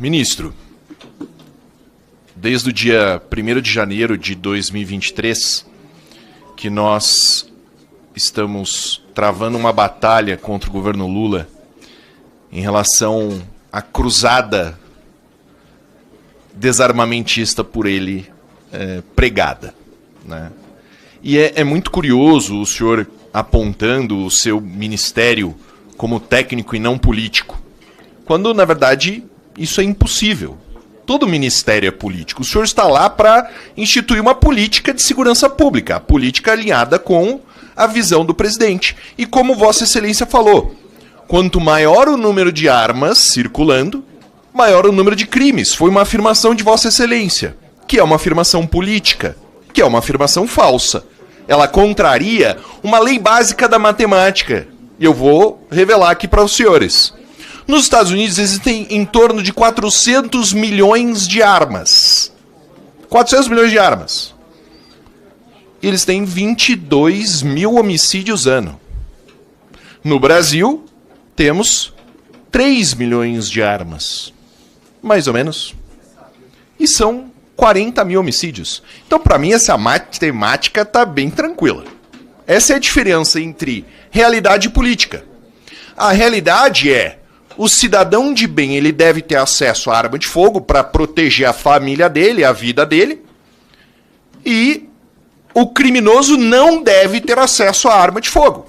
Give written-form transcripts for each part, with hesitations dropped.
Ministro, desde o dia 1º de janeiro de 2023, que nós estamos travando uma batalha contra o governo Lula em relação à cruzada desarmamentista por ele pregada, né? E é muito curioso o senhor apontando o seu ministério como técnico e não político, quando, na verdade, isso é impossível. Todo ministério é político. O senhor está lá para instituir uma política de segurança pública, a política alinhada com a visão do presidente. E como Vossa Excelência falou, quanto maior o número de armas circulando, maior o número de crimes. Foi uma afirmação de Vossa Excelência, que é uma afirmação política, que é uma afirmação falsa. Ela contraria uma lei básica da matemática. E eu vou revelar aqui para os senhores. Nos Estados Unidos existem em torno de 400 milhões de armas. 400 milhões de armas. Eles têm 22 mil homicídios ano. No Brasil, temos 3 milhões de armas. Mais ou menos. E são 40 mil homicídios. Então, para mim, essa matemática está bem tranquila. Essa é a diferença entre realidade e política. A realidade é: o cidadão de bem, ele deve ter acesso à arma de fogo para proteger a família dele, a vida dele. E o criminoso não deve ter acesso à arma de fogo.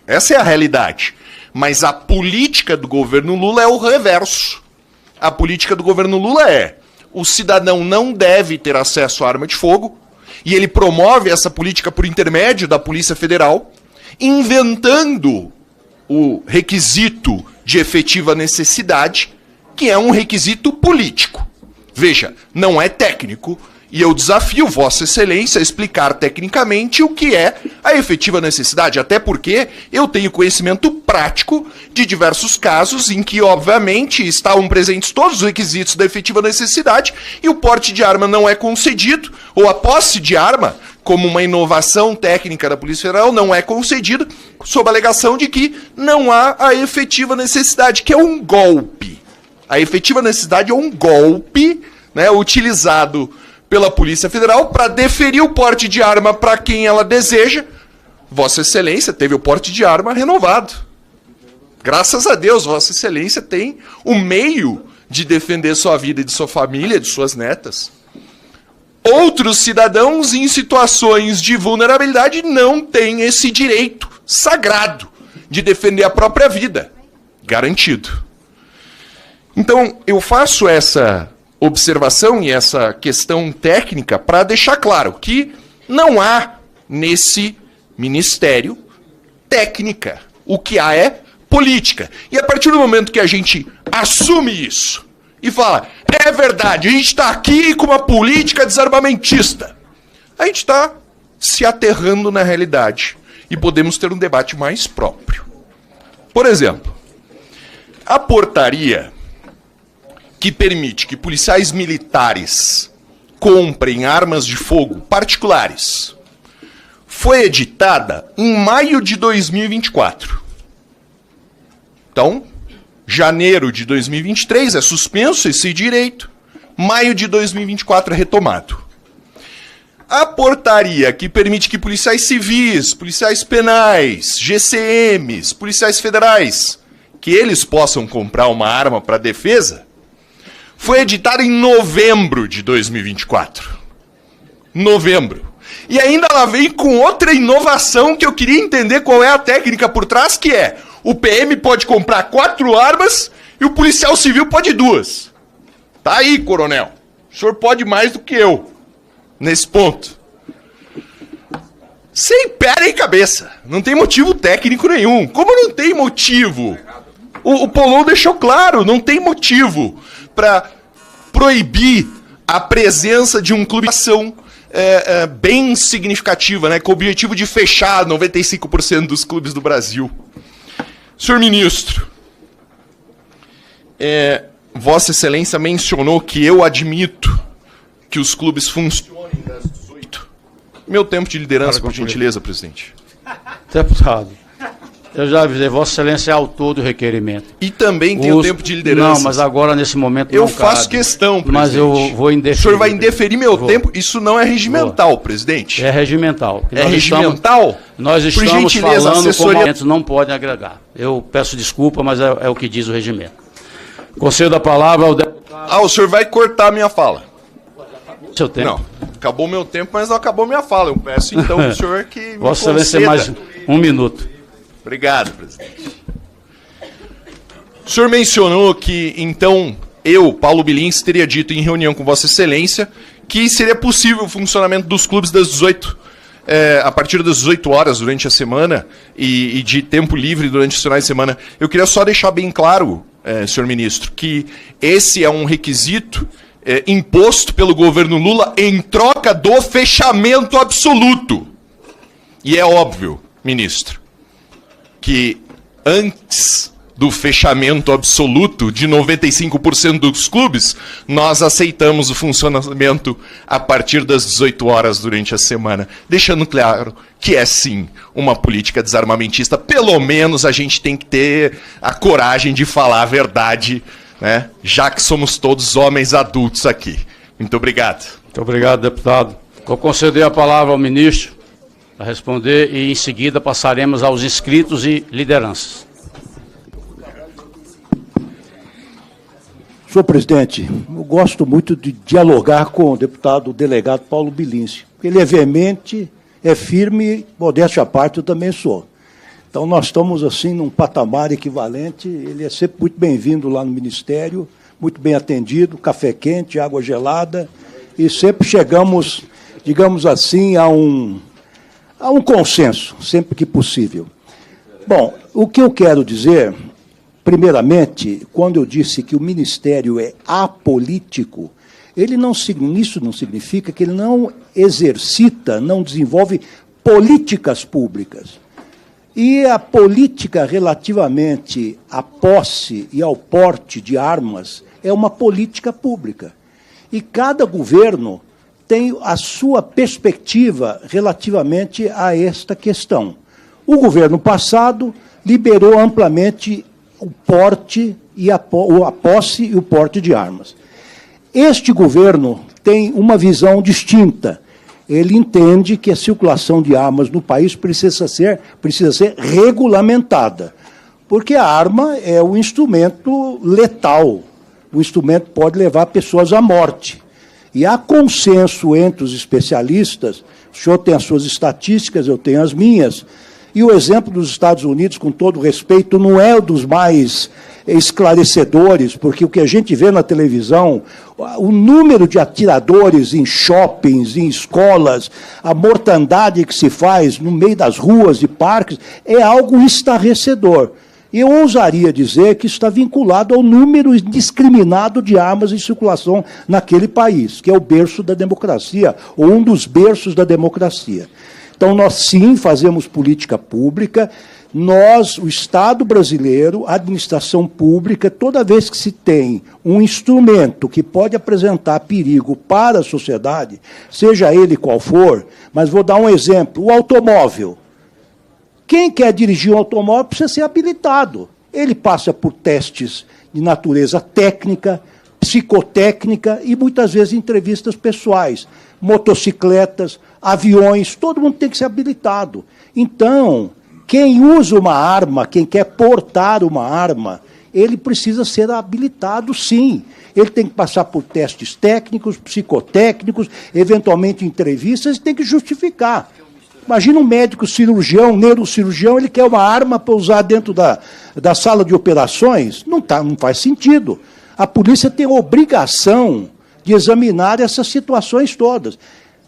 Essa é a realidade. Mas a política do governo Lula é o reverso. A política do governo Lula é: o cidadão não deve ter acesso à arma de fogo, e ele promove essa política por intermédio da Polícia Federal, inventando o requisito de efetiva necessidade, que é um requisito político. Veja, não é técnico, e eu desafio Vossa Excelência a explicar tecnicamente o que é a efetiva necessidade, até porque eu tenho conhecimento prático de diversos casos em que, obviamente, estavam presentes todos os requisitos da efetiva necessidade e o porte de arma não é concedido, ou a posse de arma, como uma inovação técnica da Polícia Federal, não é concedido, sob a alegação de que não há a efetiva necessidade, que é um golpe. A efetiva necessidade é um golpe, né, utilizado pela Polícia Federal para deferir o porte de arma para quem ela deseja. Vossa Excelência teve o porte de arma renovado. Graças a Deus, Vossa Excelência tem o meio de defender sua vida e de sua família, de suas netas. Outros cidadãos em situações de vulnerabilidade não têm esse direito sagrado de defender a própria vida. Garantido. Então, eu faço essa observação e essa questão técnica para deixar claro que não há nesse ministério técnica. O que há é política. E a partir do momento que a gente assume isso e fala: é verdade, a gente está aqui com uma política desarmamentista, a gente está se aterrando na realidade e podemos ter um debate mais próprio. Por exemplo, a portaria que permite que policiais militares comprem armas de fogo particulares foi editada em maio de 2024. Então, janeiro de 2023 é suspenso esse direito, maio de 2024 é retomado. A portaria que permite que policiais civis, policiais penais, GCMs, policiais federais, que eles possam comprar uma arma para defesa, foi editada em novembro de 2024. Novembro. E ainda ela vem com outra inovação que eu queria entender qual é a técnica por trás, que é: o PM pode comprar 4 armas e o policial civil pode 2. Tá aí, coronel. O senhor pode mais do que eu nesse ponto. Sem pé nem cabeça. Não tem motivo técnico nenhum. Como não tem motivo? O Paulão deixou claro, não tem motivo para proibir a presença de um clube de ação bem significativa, né, com o objetivo de fechar 95% dos clubes do Brasil. Senhor ministro, Vossa Excelência mencionou que eu admito que os clubes funcionem das 18. Meu tempo de liderança, por gentileza, presidente. Deputado, Eu já avisei, Vossa Excelência é autor do requerimento. E também tem o tempo de liderança. Não, mas agora, nesse momento, eu não faço cabe. questão, presidente. Mas eu vou indeferir. O senhor vai indeferir meu tempo? Isso não é regimental, presidente. É regimental. É regimental? Nós estamos gentileza, falando assessoria... como não podem agregar. Eu peço desculpa, mas é o que diz o regimento. Concedo a palavra ao deputado... o senhor vai cortar a minha fala. Seu tempo. Não, acabou meu tempo, mas não acabou minha fala. Eu peço, então, ao senhor que me Vossa Excelência, mais 1 minuto. Obrigado, presidente. O senhor mencionou que, então, eu, Paulo Bilins, teria dito em reunião com Vossa Excelência que seria possível o funcionamento dos clubes a partir das 18 horas durante a semana e de tempo livre durante os finais de semana. Eu queria só deixar bem claro, senhor ministro, que esse é um requisito imposto pelo governo Lula em troca do fechamento absoluto. E é óbvio, ministro, que antes do fechamento absoluto de 95% dos clubes, nós aceitamos o funcionamento a partir das 18 horas durante a semana, deixando claro que é sim uma política desarmamentista. Pelo menos a gente tem que ter a coragem de falar a verdade, né? Já que somos todos homens adultos aqui. Muito obrigado. Muito obrigado, deputado. Vou conceder a palavra ao ministro para responder e, em seguida, passaremos aos inscritos e lideranças. Senhor presidente, eu gosto muito de dialogar com o deputado delegado Paulo Bilins. Ele é veemente, é firme, modéstia à parte, eu também sou. Então, nós estamos, assim, num patamar equivalente. Ele é sempre muito bem-vindo lá no Ministério, muito bem atendido, café quente, água gelada, e sempre chegamos, digamos assim, a um consenso, sempre que possível. Bom, o que eu quero dizer, primeiramente, quando eu disse que o Ministério é apolítico, isso não significa que ele não exercita, não desenvolve políticas públicas. E a política relativamente à posse e ao porte de armas é uma política pública. E cada governo tem a sua perspectiva relativamente a esta questão. O governo passado liberou amplamente o porte e a posse e o porte de armas. Este governo tem uma visão distinta. Ele entende que a circulação de armas no país precisa ser regulamentada, porque a arma é um instrumento letal, o instrumento pode levar pessoas à morte. E há consenso entre os especialistas, o senhor tem as suas estatísticas, eu tenho as minhas, e o exemplo dos Estados Unidos, com todo respeito, não é o dos mais esclarecedores, porque o que a gente vê na televisão, o número de atiradores em shoppings, em escolas, a mortandade que se faz no meio das ruas e parques, é algo estarrecedor. Eu ousaria dizer que isso está vinculado ao número indiscriminado de armas em circulação naquele país, que é o berço da democracia, ou um dos berços da democracia. Então, nós sim fazemos política pública, o Estado brasileiro, a administração pública, toda vez que se tem um instrumento que pode apresentar perigo para a sociedade, seja ele qual for, mas vou dar um exemplo, o automóvel. Quem quer dirigir um automóvel precisa ser habilitado. Ele passa por testes de natureza técnica, psicotécnica e, muitas vezes, entrevistas pessoais. Motocicletas, aviões, todo mundo tem que ser habilitado. Então, quem usa uma arma, quem quer portar uma arma, ele precisa ser habilitado, sim. Ele tem que passar por testes técnicos, psicotécnicos, eventualmente entrevistas, e tem que justificar. Imagina um médico cirurgião, neurocirurgião, ele quer uma arma para usar dentro da sala de operações? Não faz sentido. A polícia tem a obrigação de examinar essas situações todas.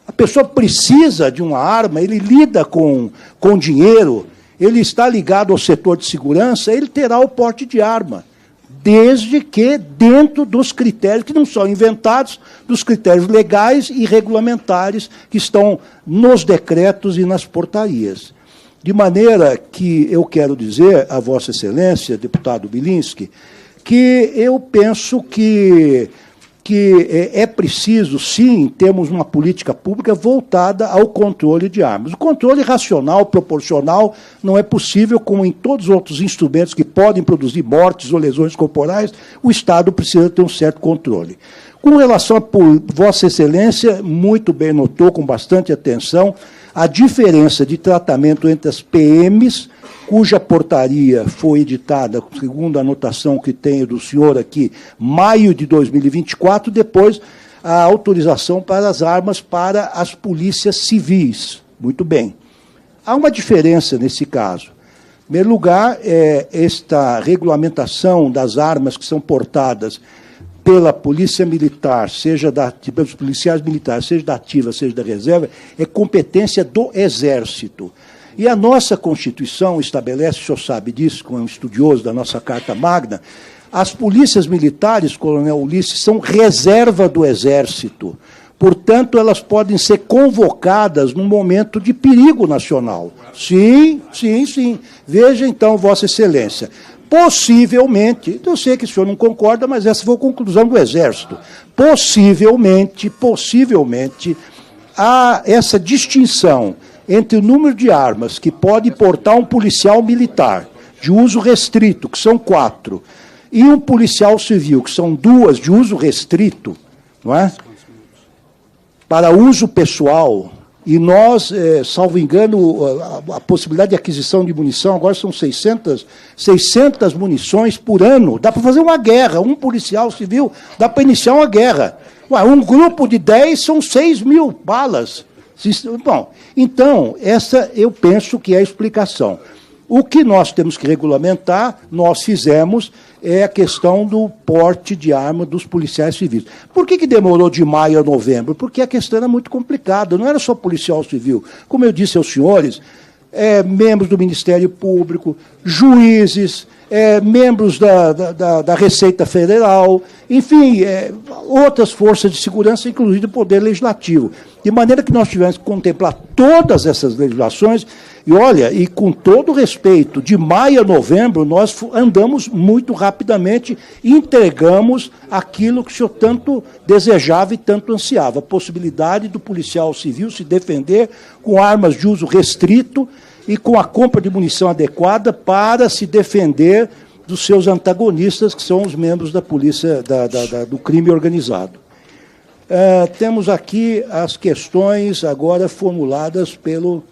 A pessoa precisa de uma arma, ele lida com dinheiro, ele está ligado ao setor de segurança, ele terá o porte de arma, desde que dentro dos critérios que não são inventados, dos critérios legais e regulamentares que estão nos decretos e nas portarias. De maneira que eu quero dizer a Vossa Excelência, deputado Bilinski, que eu penso que que é preciso, sim, termos uma política pública voltada ao controle de armas. O controle racional, proporcional, não é possível, como em todos os outros instrumentos que podem produzir mortes ou lesões corporais, o Estado precisa ter um certo controle. Com relação a Vossa Excelência, muito bem notou, com bastante atenção, a diferença de tratamento entre as PMs, cuja portaria foi editada, segundo a anotação que tenho do senhor aqui, maio de 2024, depois a autorização para as armas para as polícias civis. Muito bem. Há uma diferença nesse caso. Em primeiro lugar, esta regulamentação das armas que são portadas pela Polícia Militar, pelos policiais militares, seja da ativa, seja da reserva, é competência do Exército. E a nossa Constituição estabelece, o senhor sabe disso, como é um estudioso da nossa Carta Magna, as polícias militares, Coronel Ulisses, são reserva do Exército. Portanto, elas podem ser convocadas num momento de perigo nacional. Sim, sim, sim. Veja, então, Vossa Excelência. Possivelmente, eu sei que o senhor não concorda, mas essa foi a conclusão do Exército. Possivelmente, há essa distinção entre o número de armas que pode portar um policial militar, de uso restrito, que são 4, e um policial civil, que são 2 de uso restrito, não é? Para uso pessoal. E nós, salvo engano, a possibilidade de aquisição de munição agora são 600 munições por ano. Dá para fazer uma guerra. Um policial civil dá para iniciar uma guerra. Um grupo de 10 são 6.000 balas. Bom, então, essa eu penso que é a explicação. O que nós temos que regulamentar, nós fizemos, é a questão do porte de arma dos policiais civis. Por que demorou de maio a novembro? Porque a questão era muito complicada, não era só policial civil. Como eu disse aos senhores, membros do Ministério Público, juízes, membros da Receita Federal, enfim, outras forças de segurança, inclusive do Poder Legislativo. De maneira que nós tivemos que contemplar todas essas legislações, e olha, e com todo respeito, de maio a novembro, nós andamos muito rapidamente e entregamos aquilo que o senhor tanto desejava e tanto ansiava, a possibilidade do policial civil se defender com armas de uso restrito e com a compra de munição adequada para se defender dos seus antagonistas, que são os membros da polícia do crime organizado. Temos aqui as questões agora formuladas pelo...